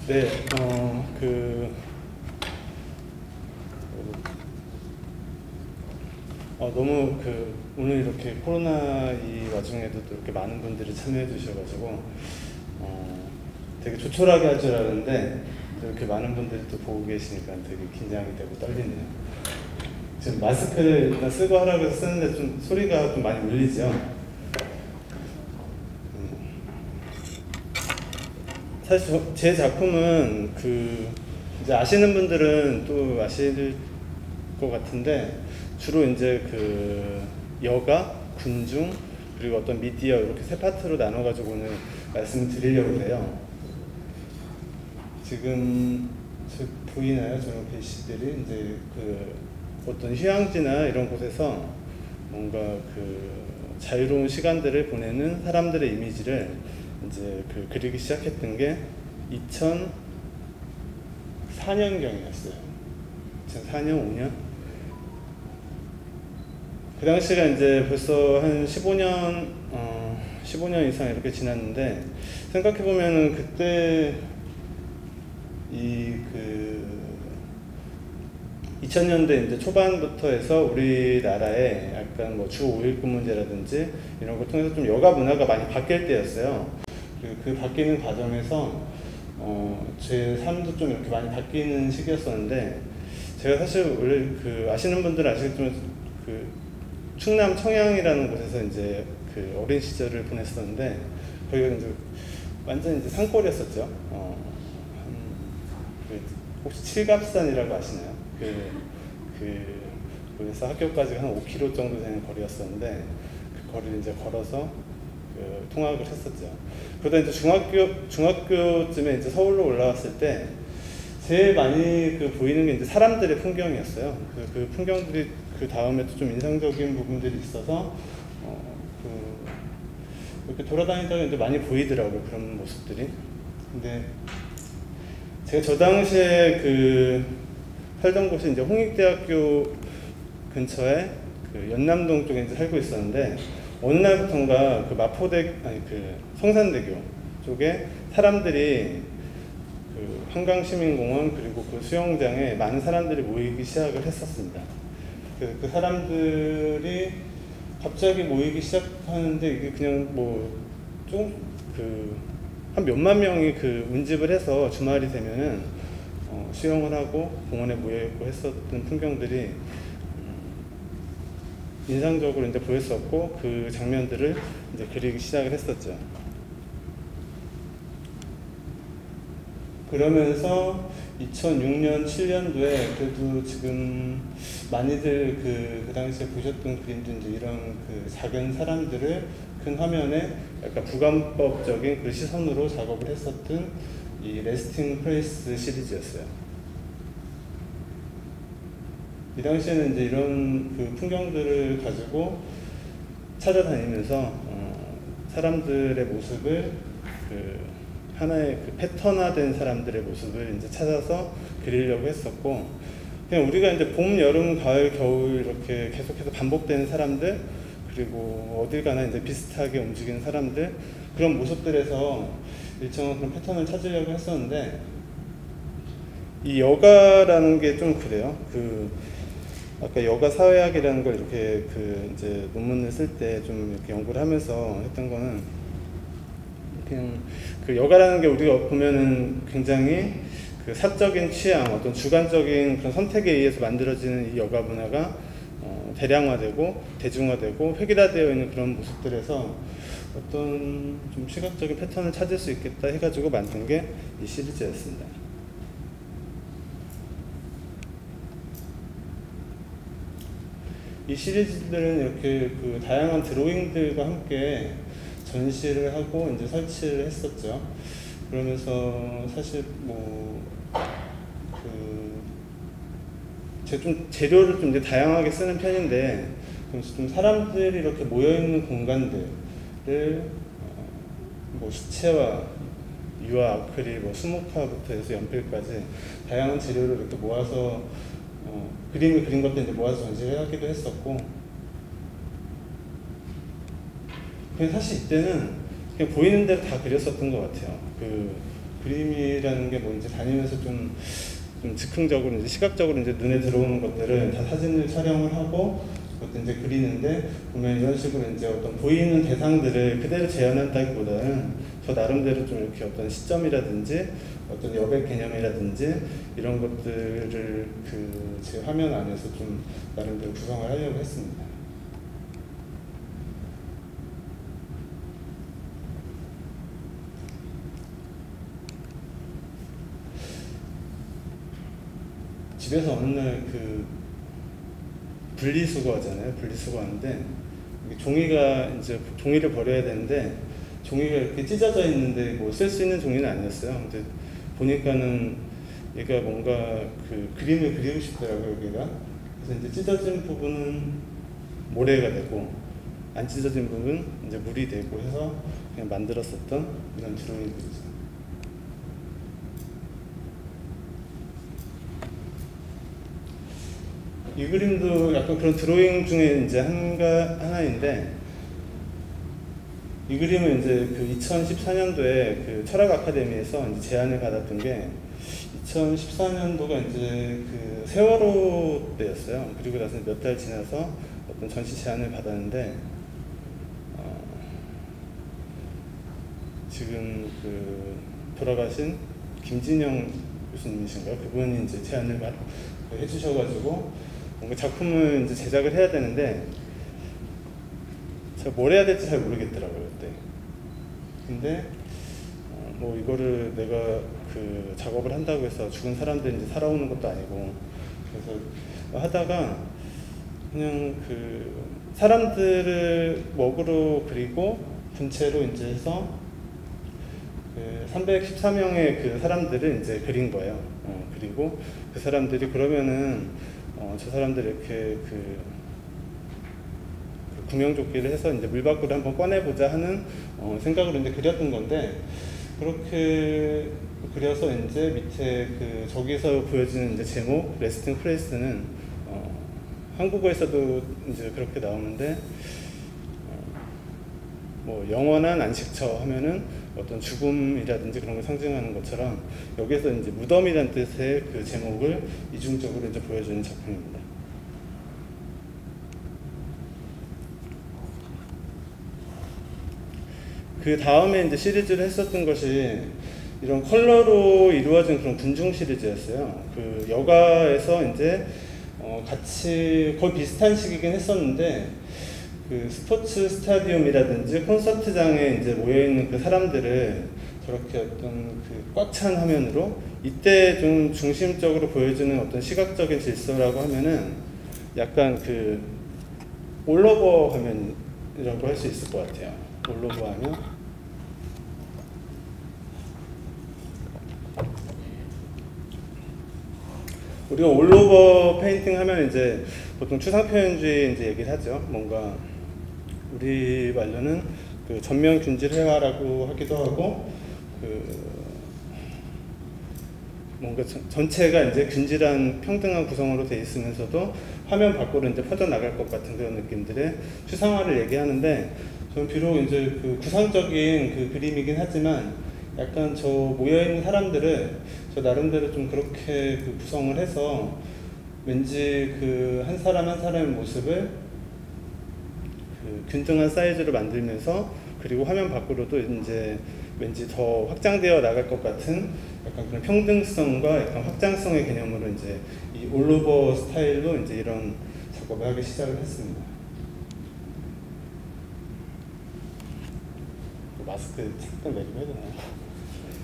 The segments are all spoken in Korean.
네, 너무 오늘 이렇게 코로나 이 와중에도 또 이렇게 많은 분들이 참여해 주셔가지고 되게 조촐하게 할 줄 알았는데 또 이렇게 많은 분들이 또 보고 계시니까 되게 긴장이 되고 떨리네요. 지금 마스크를 일단 쓰고 하라고 해서 쓰는데 좀 소리가 좀 많이 울리죠. 사실 제 작품은 이제 아시는 분들은 또 아실 것 같은데 주로 이제 여가, 군중, 그리고 어떤 미디어 이렇게 세 파트로 나눠가지고 오늘 말씀을 드리려고 해요. 지금 보이나요? 저런 글씨들이 이제 어떤 휴양지나 이런 곳에서 뭔가 자유로운 시간들을 보내는 사람들의 이미지를 이제 그리기 시작했던 게 2004년경이었어요. 2004년, 5년? 그 당시가 이제 벌써 한 15년 이상 이렇게 지났는데, 생각해보면은 그때 2000년대 이제 초반부터 해서 우리나라에 약간 뭐 주 5일 근무제라든지 이런 걸 통해서 좀 여가 문화가 많이 바뀔 때였어요. 그 바뀌는 과정에서 제 삶도 좀 이렇게 많이 바뀌는 시기였었는데, 제가 사실 원래 아시는 분들은 아시겠지만 충남 청양이라는 곳에서 이제 어린 시절을 보냈었는데, 거기가 이제 완전 이제 산골이었었죠. 혹시 칠갑산이라고 아시나요? 거기서 학교까지 한 5km 정도 되는 거리였었는데, 그 거리를 이제 걸어서 통학을 했었죠. 그러다 이제 중학교쯤에 이제 서울로 올라왔을 때 제일 많이 보이는 게 이제 사람들의 풍경이었어요. 그 풍경들이 그 다음에 또 좀 인상적인 부분들이 있어서 이렇게 돌아다니다가 이제 많이 보이더라고요, 그런 모습들이. 근데 제가 저 당시에 살던 곳이 이제 홍익대학교 근처에 연남동 쪽에 이제 살고 있었는데, 어느 날부턴가 성산대교 쪽에 사람들이 한강시민공원 그리고 수영장에 많은 사람들이 모이기 시작을 했었습니다. 그 사람들이 갑자기 모이기 시작하는데, 이게 그냥 한 몇만 명이 운집을 해서 주말이 되면은 수영을 하고 공원에 모여있고 했었던 풍경들이 인상적으로 이제 보였었고, 그 장면들을 이제 그리기 시작을 했었죠. 그러면서 2006년, 7년도에 그래도 지금 많이들 그 당시에 보셨던 그림들, 이제 이런 작은 사람들을 큰 화면에 약간 부감법적인 시선으로 작업을 했었던 이 레스팅 플레이스 시리즈였어요. 이 당시에는 이제 이런 풍경들을 가지고 찾아다니면서 사람들의 모습을 하나의 패턴화된 사람들의 모습을 이제 찾아서 그리려고 했었고, 그냥 우리가 이제 봄, 여름, 가을, 겨울 이렇게 계속해서 반복되는 사람들, 그리고 어딜 가나 이제 비슷하게 움직이는 사람들, 그런 모습들에서 일정한 그런 패턴을 찾으려고 했었는데, 이 여가라는 게 좀 그래요. 아까 여가 사회학이라는 걸 이렇게 이제 논문을 쓸 때 좀 이렇게 연구를 하면서 했던 거는, 그냥 여가라는 게 우리가 보면은 굉장히 사적인 취향, 어떤 주관적인 그런 선택에 의해서 만들어지는 이 여가 문화가 대량화되고 대중화되고 획일화되어 있는 그런 모습들에서 어떤 좀 시각적인 패턴을 찾을 수 있겠다 해가지고 만든 게 이 시리즈였습니다. 이 시리즈들은 이렇게 다양한 드로잉들과 함께 전시를 하고 이제 설치를 했었죠. 그러면서 사실 제가 좀 재료를 좀 이제 다양하게 쓰는 편인데, 좀 사람들이 이렇게 모여 있는 공간들을 수채화, 유화, 아크릴, 수목화부터 해서 연필까지 다양한 재료를 이렇게 모아서 그림을 그린 것도 이제 모아서 전시를 하기도 했었고, 그냥 사실 이때는 그냥 보이는 대로 다 그렸었던 것 같아요. 그림이라는 게 뭐 이제 다니면서 좀 즉흥적으로 이제 시각적으로 이제 눈에 들어오는 것들을 다 사진을 촬영을 하고 그것도 이제 그리는데, 보면 이런 식으로 이제 어떤 보이는 대상들을 그대로 재현한다기보다는 저 나름대로 좀 이렇게 어떤 시점이라든지 어떤 여백 개념이라든지 이런 것들을 제 화면 안에서 좀 나름대로 구성을 하려고 했습니다. 집에서 어느 날 분리수거 하잖아요. 분리수거 하는데 종이가 이제 종이를 버려야 되는데 종이가 이렇게 찢어져 있는데 뭐 쓸 수 있는 종이는 아니었어요. 근데 보니까는 얘가 뭔가 그림을 그리고 싶더라고요, 여기가. 그래서 이제 찢어진 부분은 모래가 되고 안 찢어진 부분은 이제 물이 되고 해서 그냥 만들었었던 이런 드로잉들이죠. 이 그림도 약간 그런 드로잉 중에 이제 하나인데, 이 그림은 이제 2014년도에 철학 아카데미에서 이제 제안을 받았던 게 2014년도가 이제 세월호 때였어요. 그리고 나서 몇 달 지나서 어떤 전시 제안을 받았는데, 지금 돌아가신 김진영 교수님이신가요? 그분이 이제 제안을 해주셔가지고 뭔가 작품을 이제 제작을 해야 되는데 제가 뭘 해야 될지 잘 모르겠더라고요, 그때. 근데 뭐 이거를 내가 작업을 한다고 해서 죽은 사람들이 이제 살아오는 것도 아니고, 그래서 하다가 그냥 사람들을 먹으로 그리고 분체로 이제 해서 314명의 사람들을 이제 그린 거예요. 그리고 그 사람들이 그러면은 저 사람들이 이렇게 구명조끼를 해서 이제 물 밖으로 한번 꺼내보자 하는 생각으로 이제 그렸던 건데, 그렇게 그려서 이제 밑에 저기서 보여지는 이제 제목 레스팅 플레이스는 한국어에서도 이제 그렇게 나오는데, 뭐 영원한 안식처 하면은 어떤 죽음이라든지 그런 걸 상징하는 것처럼 여기서 이제 무덤이라는 뜻의 제목을 이중적으로 이제 보여주는 작품입니다. 그 다음에 이제 시리즈를 했었던 것이 이런 컬러로 이루어진 그런 군중 시리즈였어요. 여가에서 이제 같이 거의 비슷한 시기긴 했었는데, 스포츠 스타디움이라든지 콘서트장에 이제 모여있는 사람들을 저렇게 어떤 꽉 찬 화면으로, 이때 좀 중심적으로 보여주는 어떤 시각적인 질서라고 하면은 약간 올로버 화면이라고 할 수 있을 것 같아요. 올로버 화면. 우리가 올로버 페인팅 하면 이제 보통 추상표현주의 이제 얘기를 하죠. 뭔가 우리 말로는 전면 균질 회화라고 하기도 하고, 뭔가 전체가 이제 균질한 평등한 구성으로 되어 있으면서도 화면 밖으로 이제 퍼져 나갈 것 같은 그런 느낌들의 추상화를 얘기하는데, 저는 비록 이제 구상적인 그림이긴 하지만 약간 저 모여있는 사람들을 저 나름대로 좀 그렇게 구성을 해서 왠지 한 사람 한 사람의 모습을 균등한 사이즈로 만들면서, 그리고 화면 밖으로도 이제 왠지 더 확장되어 나갈 것 같은 약간 그런 평등성과 약간 확장성의 개념으로 이제 이 올로버 스타일로 이제 이런 작업을 하기 시작을 했습니다. 마스크 잠깐 내리면 해야 되나요?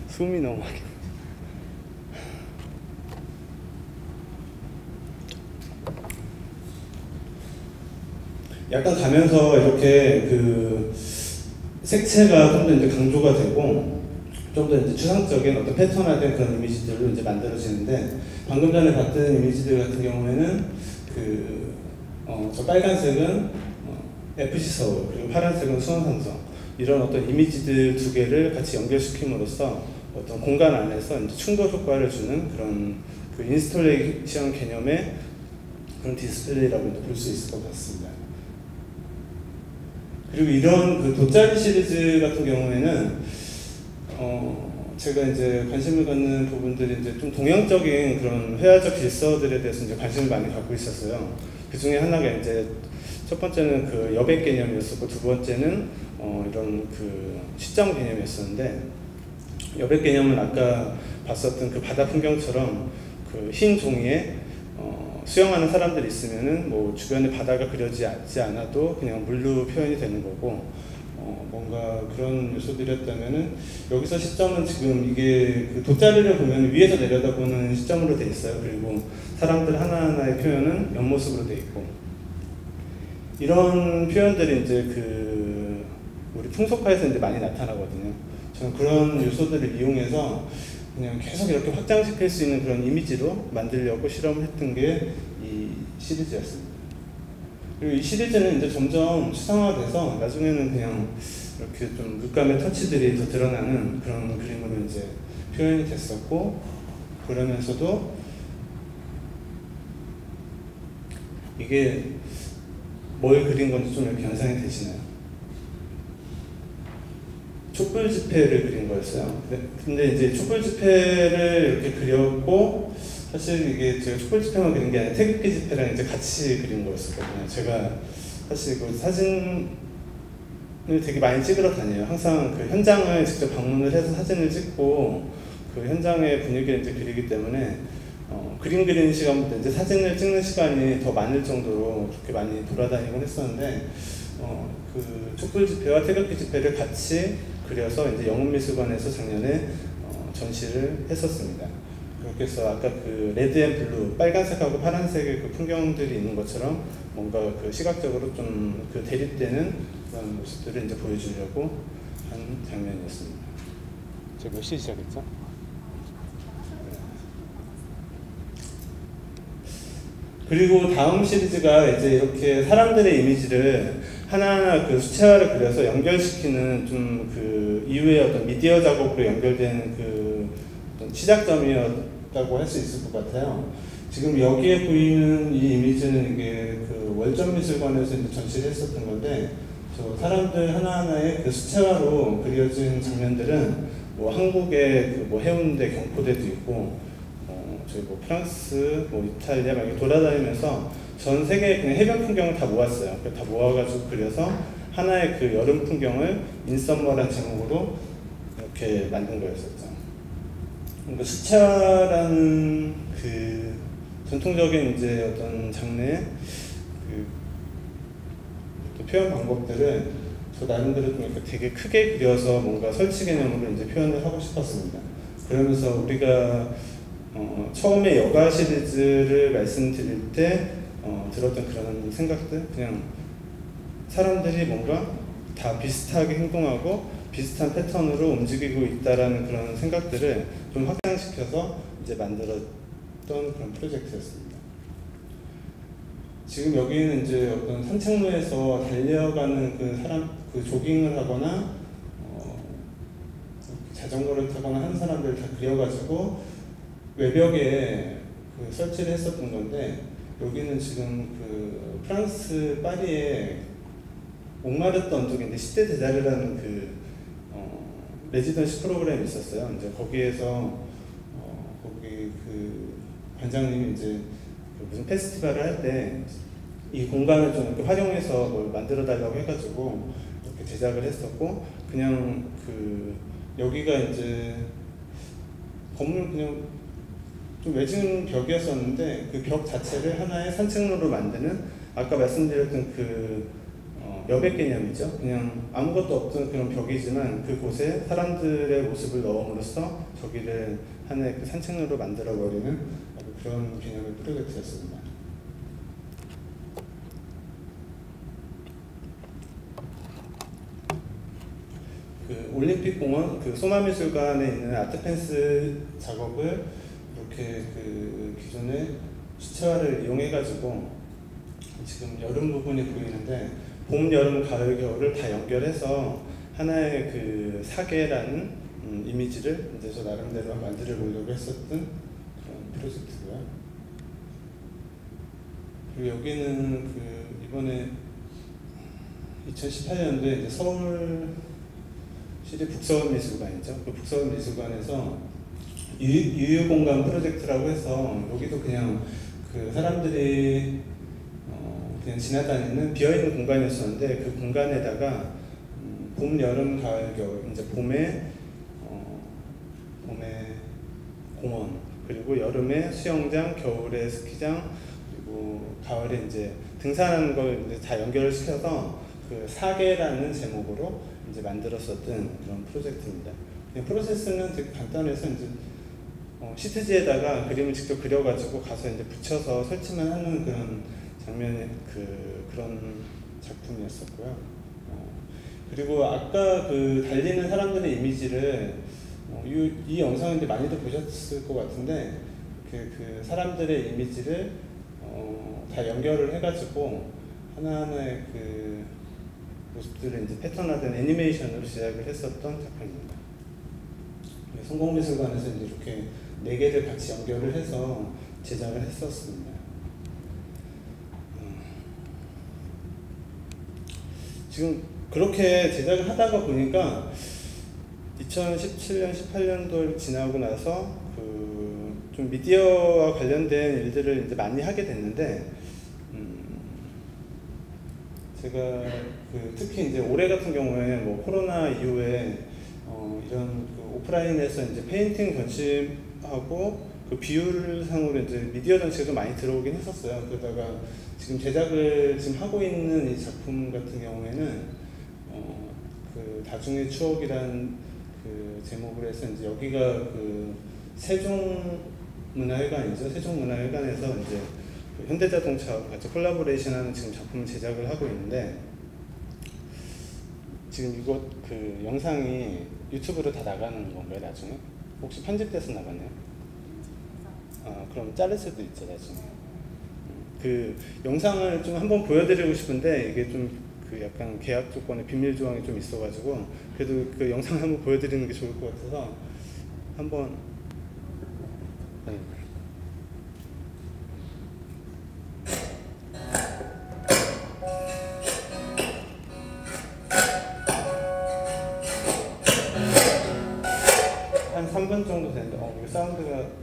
숨이 너무 많이. 약간 가면서 이렇게 색채가 좀 더 이제 강조가 되고 좀 더 이제 추상적인 어떤 패턴화된 그런 이미지들로 이제 만들어지는데, 방금 전에 봤던 이미지들 같은 경우에는 저 빨간색은 FC 서울, 그리고 파란색은 수원삼성, 이런 어떤 이미지들 두 개를 같이 연결시킴으로써 어떤 공간 안에서 이제 충돌 효과를 주는 그런 인스톨레이션 개념의 그런 디스플레이라고 볼 수 있을 것 같습니다. 그리고 이런 돗자리 시리즈 같은 경우에는 제가 이제 관심을 갖는 부분들이 이제 좀 동양적인 그런 회화적 질서들에 대해서 이제 관심을 많이 갖고 있었어요. 그 중에 하나가 이제 첫 번째는 그 여백 개념이었었고, 두 번째는 이런 그 시점 개념이었었는데, 여백 개념은 아까 봤었던 그 바다 풍경처럼 그 흰 종이에 수영하는 사람들이 있으면은 뭐 주변에 바다가 그려지지 않아도 그냥 물로 표현이 되는 거고, 뭔가 그런 요소들이었다면은, 여기서 시점은 지금 이게 그 돗자리를 보면 위에서 내려다보는 시점으로 돼 있어요. 그리고 사람들 하나하나의 표현은 옆모습으로 돼 있고, 이런 표현들이 이제 그 우리 풍속화에서 이제 많이 나타나거든요. 저는 그런 요소들을 이용해서 그냥 계속 이렇게 확장시킬 수 있는 그런 이미지로 만들려고 실험을 했던 게 이 시리즈였습니다. 그리고 이 시리즈는 이제 점점 추상화돼서 나중에는 그냥 이렇게 좀 물감의 터치들이 더 드러나는 그런 그림으로 이제 표현이 됐었고, 그러면서도 이게 뭘 그린 건지 좀 이렇게 연상이 되시나요? 촛불 집회를 그린 거였어요. 근데 이제 촛불 집회를 이렇게 그렸고, 사실 이게 제가 촛불 집회만 그린 게 아니라 태극기 집회랑 이제 같이 그린 거였었거든요. 제가 사실 그 사진을 되게 많이 찍으러 다녀요. 항상 그 현장을 직접 방문을 해서 사진을 찍고 그 현장의 분위기를 이제 그리기 때문에 그림 그리는 시간보다 이제 사진을 찍는 시간이 더 많을 정도로 그렇게 많이 돌아다니곤 했었는데, 그 촛불 집회와 태극기 집회를 같이 그려서 이제 영훈미술관에서 작년에 전시를 했었습니다. 그렇게 해서 아까 그 레드 앤 블루, 빨간색하고 파란색의 그 풍경들이 있는 것처럼 뭔가 그 시각적으로 좀 그 대립되는 그런 모습들을 이제 보여주려고 한 장면이었습니다. 제가 몇 시에 시작했죠? 그리고 다음 시리즈가 이제 이렇게 사람들의 이미지를 하나하나 그 수채화를 그려서 연결시키는 좀 그 이후에 어떤 미디어 작업으로 연결되는 그 어떤 시작점이었다고 할 수 있을 것 같아요. 지금 여기에 보이는 이 이미지는 이게 그 월전미술관에서 이제 전시를 했었던 건데, 저 사람들 하나하나의 그 수채화로 그려진 장면들은 뭐 한국의 그 뭐 해운대 경포대도 있고, 저희 뭐 프랑스, 뭐 이탈리아 막 돌아다니면서 전 세계 그냥 해변 풍경을 다 모았어요. 다 모아가지고 그려서 하나의 그 여름 풍경을 인썸머란 제목으로 이렇게 만든 거였었죠. 그러니까 수채화라는 그 전통적인 이제 어떤 장르의 그 표현 방법들을 저 나름대로 좀 이렇게 되게 크게 그려서 뭔가 설치 개념으로 이제 표현을 하고 싶었습니다. 그러면서 우리가 처음에 여가 시리즈를 말씀드릴 때 들었던 그런 생각들, 그냥 사람들이 뭔가 다 비슷하게 행동하고 비슷한 패턴으로 움직이고 있다라는 그런 생각들을 좀 확장시켜서 이제 만들었던 그런 프로젝트였습니다. 지금 여기는 이제 어떤 산책로에서 달려가는 그 사람, 그 조깅을 하거나 자전거를 타거나 하는 사람들을 다 그려가지고 외벽에 그 설치를 했었던 건데, 여기는 지금 그 프랑스 파리에 몽마르트 언덕인데 시대 대자르라는 그 레지던시 프로그램이 있었어요. 이제 거기에서 거기 그 관장님이 이제 그 무슨 페스티벌을 할 때 이 공간을 좀 이렇게 활용해서 뭘 만들어 달라고 해가지고 이렇게 제작을 했었고, 그냥 그 여기가 이제 건물 그냥 좀 외진 벽이었었는데 그 벽 자체를 하나의 산책로로 만드는, 아까 말씀드렸던 그 여백 개념이죠. 그냥 아무것도 없던 그런 벽이지만 그곳에 사람들의 모습을 넣음으로써 저기를 하나의 그 산책로로 만들어버리는 그런 개념의 프로젝트였습니다. 그 올림픽공원 그 소마미술관에 있는 아트펜스 작업을 이렇게 그 기존의 수채화를 이용해가지고 지금 여름 부분이 보이는데, 봄, 여름, 가을, 겨울을 다 연결해서 하나의 그 사계라는 이미지를 이제 저 나름대로 만들어 보려고 했었던 그런 프로젝트고요. 그리고 여기는 그 이번에 2018년도에 이제 서울 실이 북서울미술관이죠. 그 북서울미술관에서 유유공간 프로젝트라고 해서 여기도 그냥 그 사람들이 그냥 지나다니는 비어있는 공간이었었는데 그 공간에다가 봄, 여름, 가을, 겨울 이제 봄에 공원, 그리고 여름에 수영장, 겨울에 스키장, 그리고 가을에 이제 등산하는 걸 이제 다 연결을 시켜서 그 사계라는 제목으로 이제 만들었었던 그런 프로젝트입니다. 프로세스는 되게 간단해서 이제 시트지에다가 그림을 직접 그려가지고 가서 이제 붙여서 설치만 하는 그런 장면의 그런 작품이었었고요. 그리고 아까 그 달리는 사람들의 이미지를 이 영상을 이제 많이들 보셨을 것 같은데 그 사람들의 이미지를 다 연결을 해가지고 하나하나의 그 모습들을 이제 패턴화된 애니메이션으로 제작을 했었던 작품입니다. 성공미술관에서 이제 이렇게 4개를 같이 연결을 해서 제작을 했었습니다. 지금 그렇게 제작을 하다가 보니까 2017년, 18년도를 지나고 나서 좀 미디어와 관련된 일들을 이제 많이 하게 됐는데, 제가 특히 이제 올해 같은 경우에 뭐 코로나 이후에 이런 오프라인에서 이제 페인팅 전시하고 그 비율상으로 이제 미디어 전시가 좀 많이 들어오긴 했었어요. 그러다가 지금 제작을 지금 하고 있는 이 작품 같은 경우에는 그 다중의 추억이란 그 제목으로 해서 이제 여기가 그 세종문화회관이죠. 세종문화회관에서 이제 그 현대자동차와 같이 콜라보레이션하는 지금 작품을 제작을 하고 있는데, 지금 이거 그 영상이 유튜브로 다 나가는 건가요, 나중에? 혹시 편집돼서 나가나요? 그럼 자를 수도 있죠, 나중에. 그 영상을 좀 한번 보여드리고 싶은데 이게 좀 그 약간 계약 조건에 비밀 조항이 좀 있어가지고 그래도 그 영상을 한번 보여드리는 게 좋을 것 같아서 한번. 한 3분 정도 되는데 이거 사운드가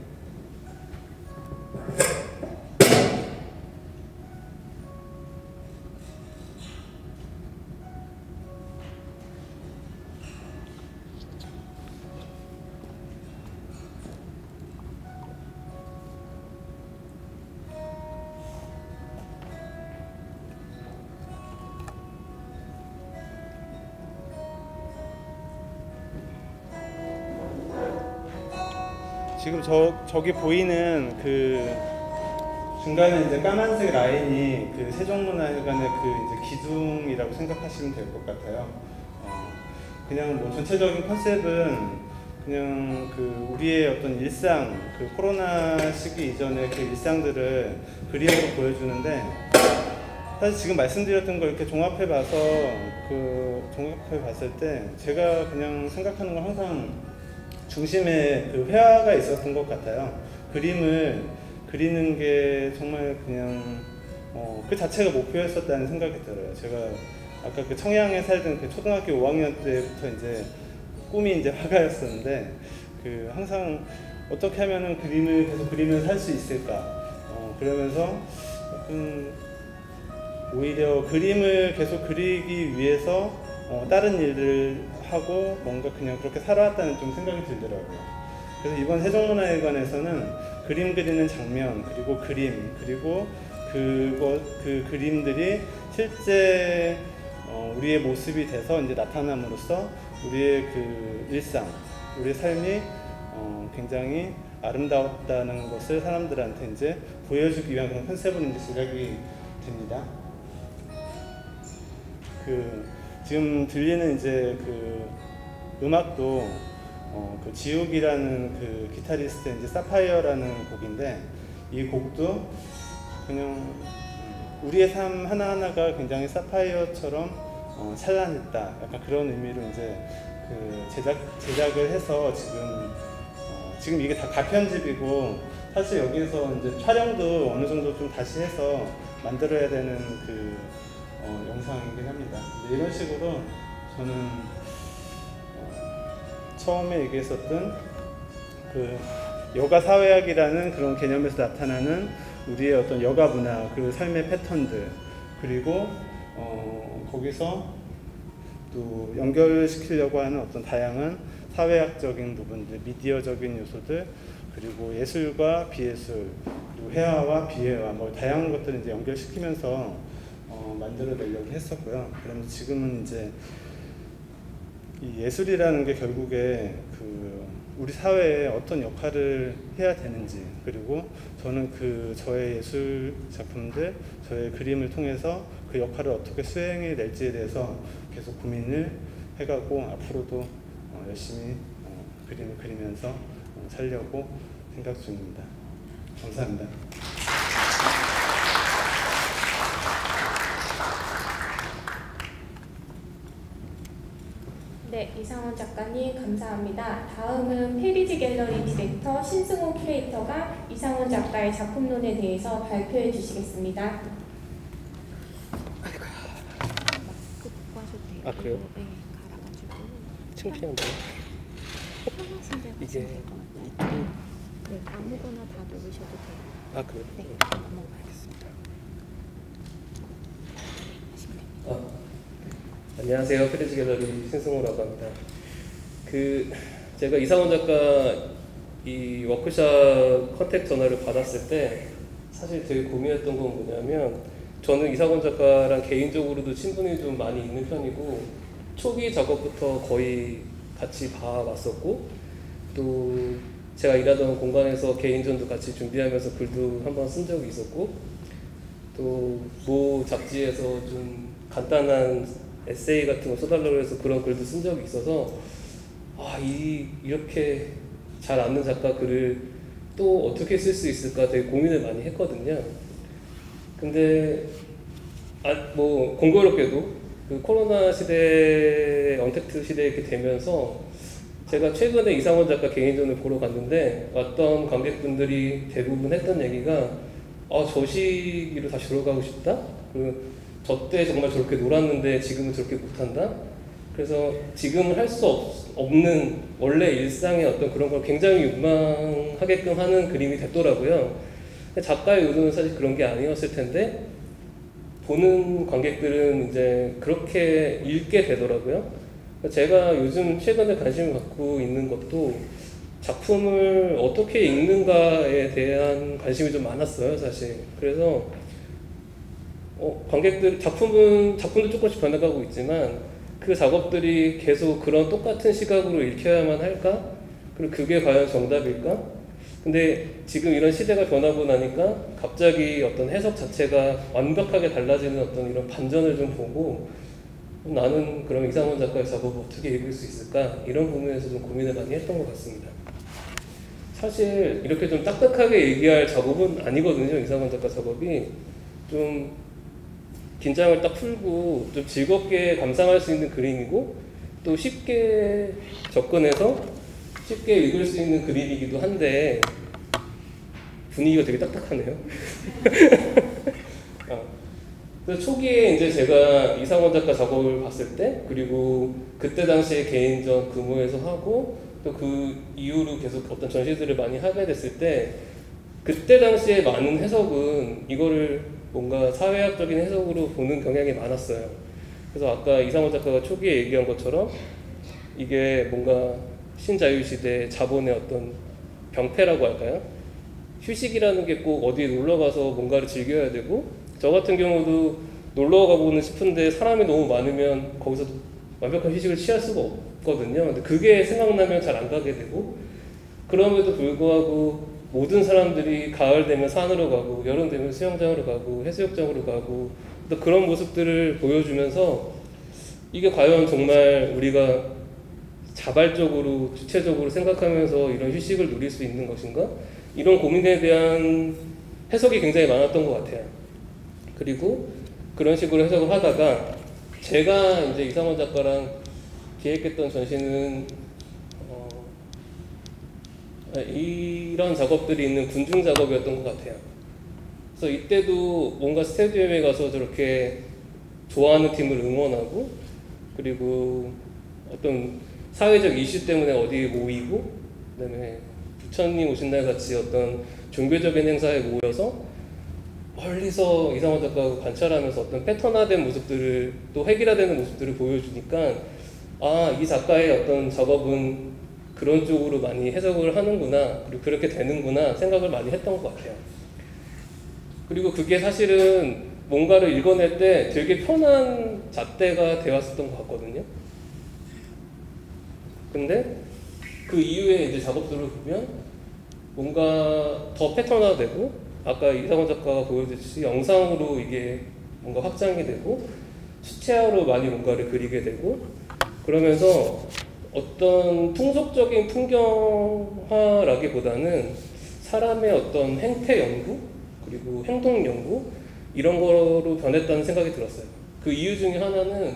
지금 저기 보이는 그 중간에 이제 까만색 라인이 그 세종문화회관의 그 이제 기둥이라고 생각하시면 될 것 같아요. 그냥 뭐 전체적인 컨셉은 그냥 그 우리의 어떤 일상, 그 코로나 시기 이전의 그 일상들을 그림으로 보여주는데, 사실 지금 말씀드렸던 걸 이렇게 종합해 봐서 종합해 봤을 때 제가 그냥 생각하는 건 항상 중심에 그 회화가 있었던 것 같아요. 그림을 그리는 게 정말 그냥 그 자체가 목표였었다는 생각이 들어요. 제가 아까 그 청양에 살던 그 초등학교 5학년 때부터 이제 꿈이 이제 화가였었는데, 그 항상 어떻게 하면은 그림을 계속 그리면서 살 수 있을까, 그러면서 오히려 그림을 계속 그리기 위해서 다른 일을 하고 뭔가 그냥 그렇게 살아왔다는 좀 생각이 들더라고요. 그래서 이번 세종문화회관에서는 그림 그리는 장면, 그리고 그림, 그리고 그 그림들이 실제 우리의 모습이 돼서 이제 나타남으로써 우리의 그 일상, 우리의 삶이 굉장히 아름다웠다는 것을 사람들한테 이제 보여주기 위한 그런 컨셉으로 이제 제작이 됩니다. 지금 들리는 이제 그 음악도 그 지욱이라는 그 기타리스트의 이제 사파이어라는 곡인데, 이 곡도 그냥 우리의 삶 하나하나가 굉장히 사파이어처럼 찬란했다, 약간 그런 의미로 이제 그 제작을 해서 지금 이게 다 가편집이고, 사실 여기에서 이제 촬영도 어느 정도 좀 다시 해서 만들어야 되는 그 영상이긴 합니다. 이런 식으로 저는 처음에 얘기했었던 그 여가 사회학이라는 그런 개념에서 나타나는 우리의 어떤 여가 문화, 그 삶의 패턴들, 그리고 거기서 또 연결시키려고 하는 어떤 다양한 사회학적인 부분들, 미디어적인 요소들, 그리고 예술과 비예술, 그리고 회화와 비회화, 뭐 다양한 것들을 이제 연결시키면서 만들어내려고 했었고요. 그러면 지금은 이제 이 예술이라는 게 결국에 그 우리 사회에 어떤 역할을 해야 되는지, 그리고 저는 그 저의 예술 작품들, 저의 그림을 통해서 그 역할을 어떻게 수행해 낼지에 대해서 계속 고민을 해가고 앞으로도 열심히 그림을 그리면서 살려고 생각 중입니다. 감사합니다. 네, 이상원 작가님 감사합니다. 다음은 페리지 갤러리 디렉터 신승호 큐레이터가 이상원 작가의 작품론에 대해서 발표해 주시겠습니다. 아, 그래요? 네, 갈아가지고 창피한데. 편하신 데가 이게 될것 같아요. 네, 아무거나 다 누르셔도 돼요. 아, 그래요? 네, 알겠습니다. 하시면 됩니다. 안녕하세요. 페리지 갤러리 신승호라고 합니다. 제가 이상원 작가 이 워크샵 컨택 전화를 받았을 때 사실 되게 고민했던 건 뭐냐면, 저는 이상원 작가랑 개인적으로도 친분이 좀 많이 있는 편이고 초기 작업부터 거의 같이 봐왔었고, 또 제가 일하던 공간에서 개인전도 같이 준비하면서 글도 한번 쓴 적이 있었고, 또 모 잡지에서 좀 간단한 에세이 같은 거 써달라고 해서 그런 글도 쓴 적이 있어서 이렇게 잘 아는 작가 글을 또 어떻게 쓸 수 있을까 되게 고민을 많이 했거든요. 근데 뭐 공교롭게도 그 코로나 시대, 언택트 시대에 이렇게 되면서 제가 최근에 이상원 작가 개인전을 보러 갔는데 왔던 관객분들이 대부분 했던 얘기가 저 시기로 다시 돌아가고 싶다? 저 때 정말 저렇게 놀았는데 지금은 저렇게 못한다? 그래서 지금은 할 수 없는 원래 일상의 어떤 그런 걸 굉장히 욕망하게끔 하는 그림이 됐더라고요. 작가의 의도는 사실 그런 게 아니었을 텐데 보는 관객들은 이제 그렇게 읽게 되더라고요. 제가 요즘 최근에 관심을 갖고 있는 것도 작품을 어떻게 읽는가에 대한 관심이 좀 많았어요, 사실. 그래서 관객들, 작품도 조금씩 변해가고 있지만 그 작업들이 계속 그런 똑같은 시각으로 읽혀야만 할까? 그리고 그게 과연 정답일까? 근데 지금 이런 시대가 변하고 나니까 갑자기 어떤 해석 자체가 완벽하게 달라지는 어떤 이런 반전을 좀 보고 나는 그럼 이상원 작가의 작업을 어떻게 읽을 수 있을까? 이런 부분에서 좀 고민을 많이 했던 것 같습니다. 사실 이렇게 좀 딱딱하게 얘기할 작업은 아니거든요. 이상원 작가 작업이 좀 긴장을 딱 풀고 좀 즐겁게 감상할 수 있는 그림이고 또 쉽게 접근해서 쉽게 읽을 수 있는 그림이기도 한데 분위기가 되게 딱딱하네요. 그래서 초기에 이제 제가 이상원 작가 작업을 봤을 때, 그리고 그때 당시에 개인전 근무해서 하고 또 그 이후로 계속 어떤 전시들을 많이 하게 됐을 때, 그때 당시에 많은 해석은 이거를 뭔가 사회학적인 해석으로 보는 경향이 많았어요. 그래서 아까 이상원 작가가 초기에 얘기한 것처럼 이게 뭔가 신자유시대 자본의 어떤 병폐라고 할까요? 휴식이라는 게 꼭 어디에 놀러가서 뭔가를 즐겨야 되고, 저 같은 경우도 놀러 가고는 싶은데 사람이 너무 많으면 거기서 완벽한 휴식을 취할 수가 없거든요. 근데 그게 생각나면 잘 안 가게 되고, 그럼에도 불구하고 모든 사람들이 가을 되면 산으로 가고 여름 되면 수영장으로 가고 해수욕장으로 가고 또 그런 모습들을 보여주면서 이게 과연 정말 우리가 자발적으로 주체적으로 생각하면서 이런 휴식을 누릴 수 있는 것인가? 이런 고민에 대한 해석이 굉장히 많았던 것 같아요. 그리고 그런 식으로 해석을 하다가 제가 이제 이상원 작가랑 기획했던 전시는 이런 작업들이 있는 군중 작업이었던 것 같아요. 그래서 이때도 뭔가 스테디움에 가서 저렇게 좋아하는 팀을 응원하고, 그리고 어떤 사회적 이슈 때문에 어디에 모이고, 그다음에 부처님 오신 날 같이 어떤 종교적인 행사에 모여서 멀리서 이상원 작가가 관찰하면서 어떤 패턴화된 모습들을, 또 획일화되는 모습들을 보여주니까 아, 이 작가의 어떤 작업은 그런 쪽으로 많이 해석을 하는구나, 그리고 그렇게 되는구나 생각을 많이 했던 것 같아요. 그리고 그게 사실은 뭔가를 읽어낼 때 되게 편한 잣대가 되었었던 것 같거든요. 근데 그 이후에 이제 작업들을 보면 뭔가 더 패턴화되고, 아까 이상원 작가가 보여줬듯이 영상으로 이게 뭔가 확장이 되고 수채화로 많이 뭔가를 그리게 되고, 그러면서 어떤 풍속적인 풍경화라기보다는 사람의 어떤 행태 연구 그리고 행동 연구 이런 거로 변했다는 생각이 들었어요. 그 이유 중에 하나는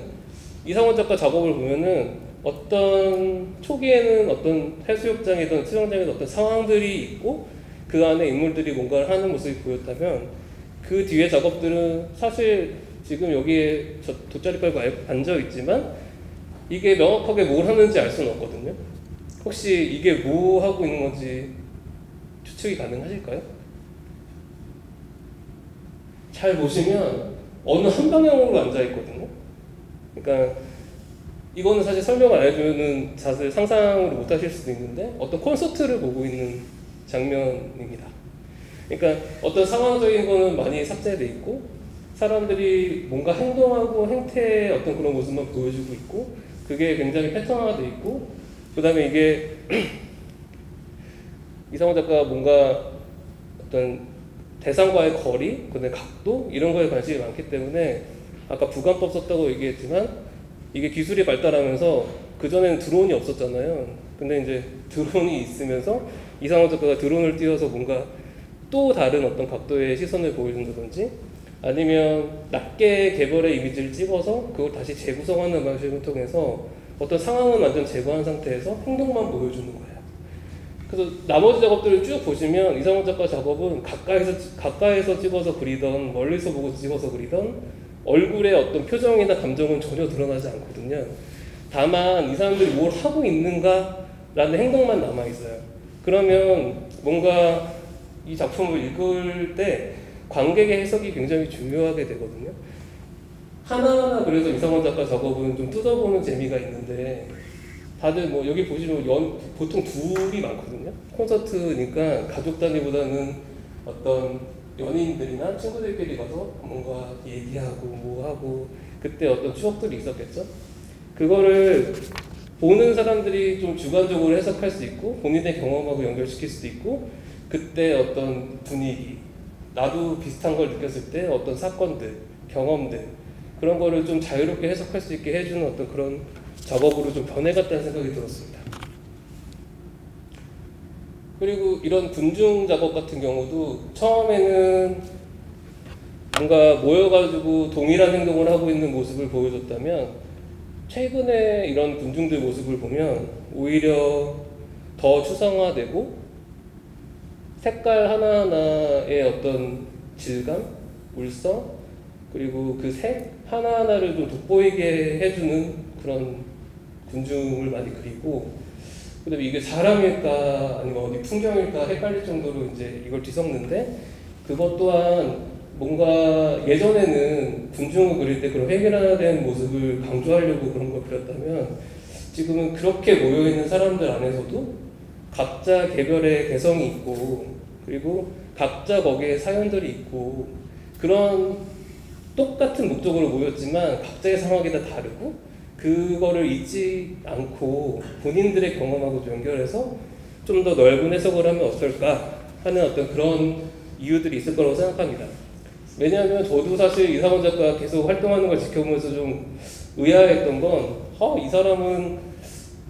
이상원 작가 작업을 보면은 어떤 초기에는 어떤 해수욕장이든 수영장이든 어떤 상황들이 있고 그 안에 인물들이 뭔가를 하는 모습이 보였다면, 그 뒤에 작업들은 사실 지금 여기에 저 돗자리 깔고 앉아 있지만 이게 명확하게 뭘 하는지 알 수는 없거든요. 혹시 이게 뭐 하고 있는 건지 추측이 가능하실까요? 잘 보시면 어느 한 방향으로 앉아 있거든요. 그러니까 이거는 사실 설명 안 해주면 자세히 상상을 못 하실 수도 있는데 어떤 콘서트를 보고 있는 장면입니다. 그러니까 어떤 상황적인 거는 많이 삭제돼 있고 사람들이 뭔가 행동하고 행태의 어떤 그런 모습만 보여주고 있고, 그게 굉장히 패턴화돼 있고, 그 다음에 이게 이상원 작가가 뭔가 어떤 대상과의 거리, 그다음에 각도 이런 거에 관심이 많기 때문에 아까 부감법 썼다고 얘기했지만 이게 기술이 발달하면서 그전에는 드론이 없었잖아요. 근데 이제 드론이 있으면서 이상원 작가가 드론을 띄워서 뭔가 또 다른 어떤 각도의 시선을 보여준다든지, 아니면 낮게 개별의 이미지를 찍어서 그걸 다시 재구성하는 방식을 통해서 어떤 상황은 완전 제거한 상태에서 행동만 보여주는 거예요. 그래서 나머지 작업들을 쭉 보시면 이상원 작가 작업은 가까이서 찍어서 그리던 멀리서 보고 찍어서 그리던 얼굴의 어떤 표정이나 감정은 전혀 드러나지 않거든요. 다만 이 사람들이 뭘 하고 있는가라는 행동만 남아있어요. 그러면 뭔가 이 작품을 읽을 때 관객의 해석이 굉장히 중요하게 되거든요. 하나하나 그래서 이상원 작가 작업은 좀 뜯어보는 재미가 있는데, 다들 뭐 여기 보시면 보통 둘이 많거든요. 콘서트니까 가족 단위보다는 어떤 연인들이나 친구들끼리 가서 뭔가 얘기하고 뭐하고 그때 어떤 추억들이 있었겠죠. 그거를 보는 사람들이 좀 주관적으로 해석할 수 있고 본인의 경험하고 연결시킬 수도 있고, 그때 어떤 분위기, 나도 비슷한 걸 느꼈을 때 어떤 사건들, 경험들, 그런 거를 좀 자유롭게 해석할 수 있게 해주는 어떤 그런 작업으로 좀 변해갔다는 생각이 들었습니다. 그리고 이런 군중 작업 같은 경우도 처음에는 뭔가 모여가지고 동일한 행동을 하고 있는 모습을 보여줬다면, 최근에 이런 군중들 모습을 보면 오히려 더 추상화되고 색깔 하나하나의 어떤 질감, 울성, 그리고 그 색 하나하나를 좀 돋보이게 해주는 그런 군중을 많이 그리고, 그다음에 이게 사람일까 아니면 어디 풍경일까 헷갈릴 정도로 이제 이걸 뒤섞는데, 그것 또한 뭔가 예전에는 군중을 그릴 때 그런 획일화된 모습을 강조하려고 그런 걸 그렸다면, 지금은 그렇게 모여있는 사람들 안에서도 각자 개별의 개성이 있고, 그리고 각자 거기에 사연들이 있고, 그런 똑같은 목적으로 모였지만 각자의 상황이 다 다르고, 그거를 잊지 않고 본인들의 경험하고 연결해서 좀 더 넓은 해석을 하면 어떨까 하는 어떤 그런 이유들이 있을 거라고 생각합니다. 왜냐하면 저도 사실 이상원 작가 계속 활동하는 걸 지켜보면서 좀 의아했던 건, 이 사람은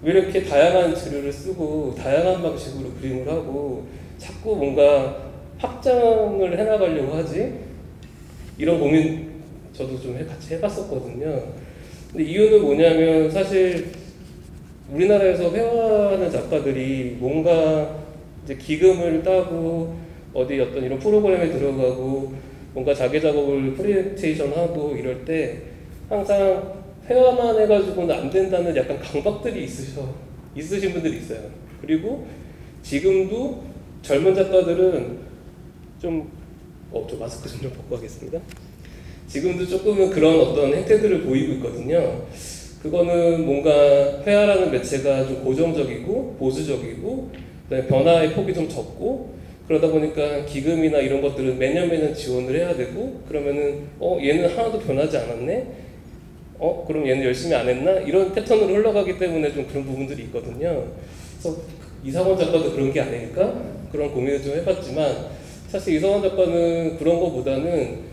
왜 이렇게 다양한 재료를 쓰고 다양한 방식으로 그림을 하고 자꾸 뭔가 확장을 해나가려고 하지? 이런 고민 저도 좀 같이 해봤었거든요. 근데 이유는 뭐냐면, 사실 우리나라에서 회화하는 작가들이 뭔가 이제 기금을 따고 어디 어떤 이런 프로그램에 들어가고 뭔가 자기 작업을 프레젠테이션 하고 이럴 때 항상 회화만 해가지고는 안 된다는 약간 강박들이 있으신 분들이 있어요. 그리고 지금도 젊은 작가들은 좀 마스크 좀 벗고 하겠습니다. 지금도 조금은 그런 어떤 행태들을 보이고 있거든요. 그거는 뭔가 회화라는 매체가 좀 고정적이고 보수적이고 그다음에 변화의 폭이 좀 적고 그러다 보니까 기금이나 이런 것들은 매년 지원을 해야 되고 그러면은 얘는 하나도 변하지 않았네? 그럼 얘는 열심히 안 했나? 이런 패턴으로 흘러가기 때문에 좀 그런 부분들이 있거든요. 그래서 이상원 작가도 그런 게 아닐까? 그런 고민을 좀 해봤지만 사실 이상원 작가는 그런 것보다는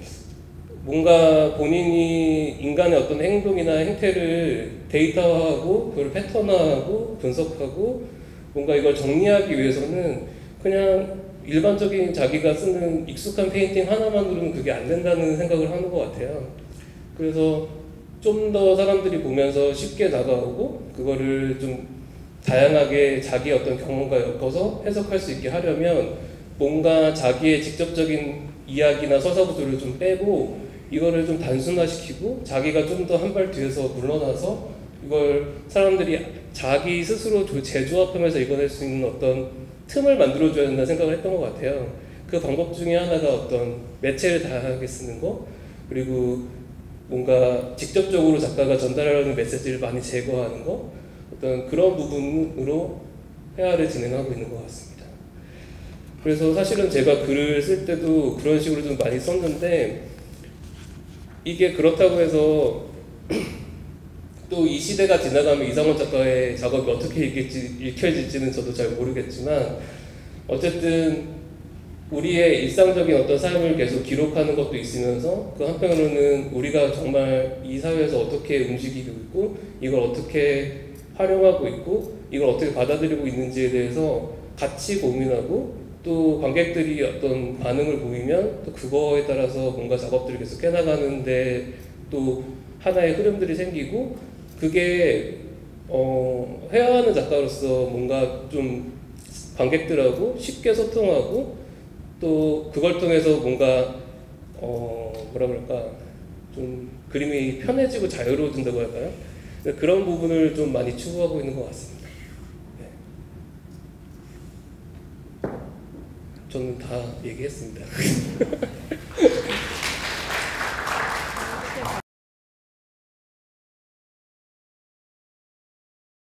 뭔가 본인이 인간의 어떤 행동이나 행태를 데이터화하고 그걸 패턴화하고 분석하고 뭔가 이걸 정리하기 위해서는 그냥 일반적인 자기가 쓰는 익숙한 페인팅 하나만으로는 그게 안 된다는 생각을 하는 것 같아요. 그래서 좀 더 사람들이 보면서 쉽게 다가오고 그거를 좀 다양하게 자기 어떤 경험과 엮어서 해석할 수 있게 하려면 뭔가 자기의 직접적인 이야기나 서사 구조를 좀 빼고 이거를 좀 단순화시키고 자기가 좀 더 한 발 뒤에서 물러나서 이걸 사람들이 자기 스스로 재조합하면서 읽어낼 수 있는 어떤 틈을 만들어줘야 된다는 생각을 했던 것 같아요. 그 방법 중에 하나가 어떤 매체를 다양하게 쓰는 거 그리고 뭔가 직접적으로 작가가 전달하려는 메시지를 많이 제거하는 거 어떤 그런 부분으로 회화를 진행하고 있는 것 같습니다. 그래서 사실은 제가 글을 쓸 때도 그런 식으로 좀 많이 썼는데 이게 그렇다고 해서 또 이 시대가 지나가면 이상원 작가의 작업이 어떻게 읽혀질지는 저도 잘 모르겠지만 어쨌든 우리의 일상적인 어떤 삶을 계속 기록하는 것도 있으면서 그 한편으로는 우리가 정말 이 사회에서 어떻게 움직이고 있고 이걸 어떻게 활용하고 있고 이걸 어떻게 받아들이고 있는지에 대해서 같이 고민하고 또 관객들이 어떤 반응을 보이면 또 그거에 따라서 뭔가 작업들을 계속 해나가는데 또 하나의 흐름들이 생기고 그게 회화하는 작가로서 뭔가 좀 관객들하고 쉽게 소통하고 또 그걸 통해서 뭔가 뭐라 그럴까 좀 그림이 편해지고 자유로워진다고 할까요? 그런 부분을 좀 많이 추구하고 있는 것 같습니다. 네. 저는 다 얘기했습니다.